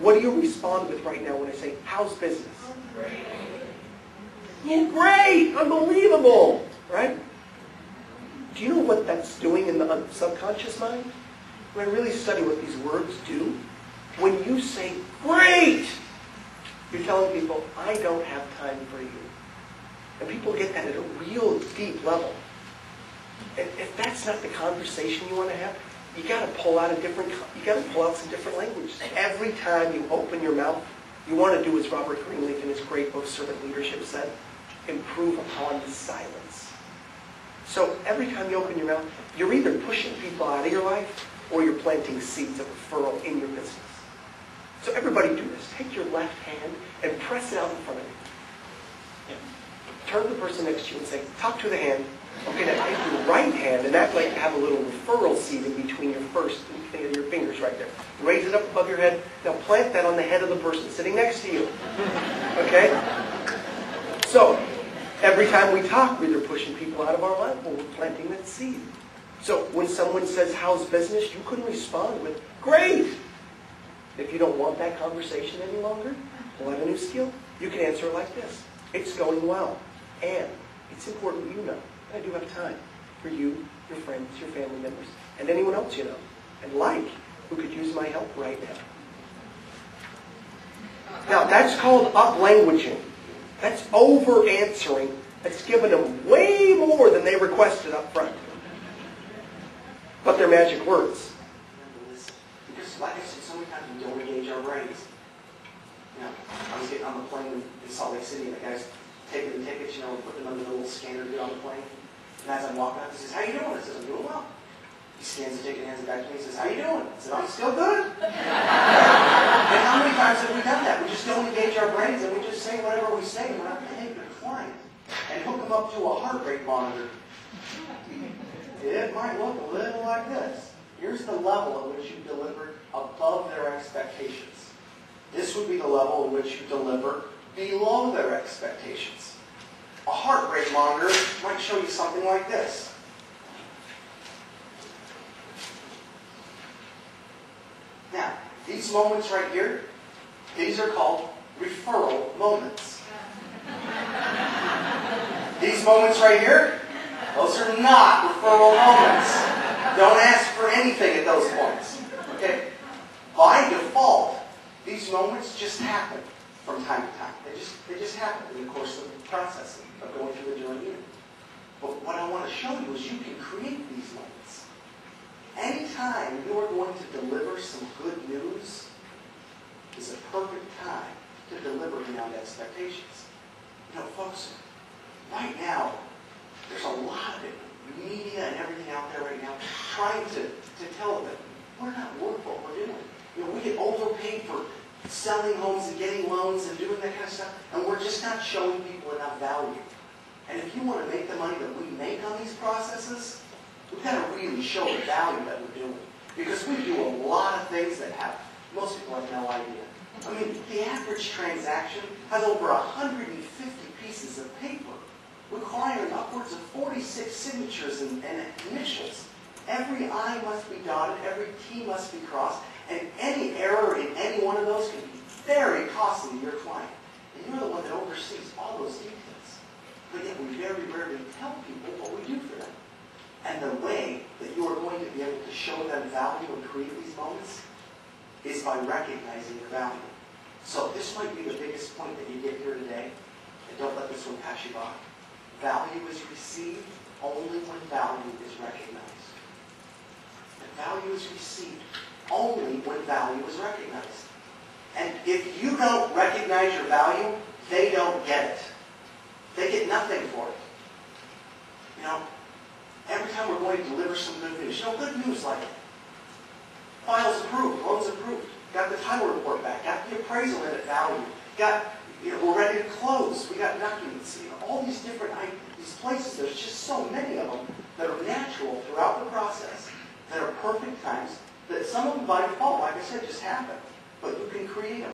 What do you respond with right now when I say, how's business? Yeah, great, unbelievable, right? Do you know what that's doing in the subconscious mind? When I really study what these words do, when you say, great, you're telling people, I don't have time for you. And people get that at a real deep level. And if that's not the conversation you want to have, you got to pull out some different language. Every time you open your mouth, you want to do as Robert Greenleaf in his great book, Servant Leadership, said, improve upon the silence. So every time you open your mouth, you're either pushing people out of your life or you're planting seeds of referral in your business. So everybody do this. Take your left hand and press it out in front of you. Turn to the person next to you and say, talk to the hand. Okay, now take your right hand and act like you have a little referral seed in between your first and your fingers right there. Raise it up above your head. Now plant that on the head of the person sitting next to you. Okay? So, every time we talk, we're either pushing people out of our life or we're planting that seed. So when someone says, how's business? You couldn't respond with, great! If you don't want that conversation any longer, we'll have a new skill. You can answer it like this. It's going well. And it's important you know that I do have time for you, your friends, your family members, and anyone else you know, and who could use my help right now. Now, that's called up-languaging. That's over-answering. That's giving them way more than they requested up front. But they're magic words. Because, like I said, so many times we don't engage our brains. You know, I was getting on the plane in Salt Lake City, and the guy's taking the tickets, putting them on the little scanner to get on the plane. And as I'm walking out, he says, how you doing? I says, I'm doing well. He scans the ticket and hands it back to me and says, how you doing? I said, I'm still good. And how many times have we done that? We just don't engage our brains and we just say whatever we say and we're not paying the client. And hook them up to a heart rate monitor. It might look a little like this. Here's the level at which you delivered above their expectations. This would be the level in which you deliver below their expectations. A heart rate monitor might show you something like this. Now, these moments right here, these are called referral moments. These moments right here, those are not referral moments. Don't ask for anything at those points. Okay? By default, these moments just happen from time to time. They just happen in the course of the process of going through the journey unit. But what I want to show you is you can create these moments. Anytime you are going to deliver some good news is a perfect time to deliver beyond expectations. Folks, right now, there's a lot of media and everything out there right now trying to tell them that we're not worth what we're doing. We get overpaid for selling homes and getting loans and doing that kind of stuff, and we're just not showing people enough value. And if you want to make the money that we make on these processes, we've got to really show the value that we're doing. Because we do a lot of things that most people have no idea. I mean, the average transaction has over 150 pieces of paper requiring upwards of 46 signatures and initials. Every I must be dotted, every T must be crossed, and any error in any one of those can be very costly to your client. And you're the one that oversees all those details. But yet we very rarely tell people what we do for them. And the way that you are going to be able to show them value and create these moments is by recognizing the value. So this might be the biggest point that you get here today, and don't let this one pass you by. Value is received only when value is recognized. And value is received only when value is recognized. And if you don't recognize your value, they don't get it. They get nothing for it. Every time we're going to deliver some good news, good news like files approved, loans approved, got the title report back, got the appraisal in at value, we're ready to close, we got documents, all these different these places, there's just so many of them that are natural throughout the process, that are perfect times, that some of them by default, like I said, just happen. But you can create them.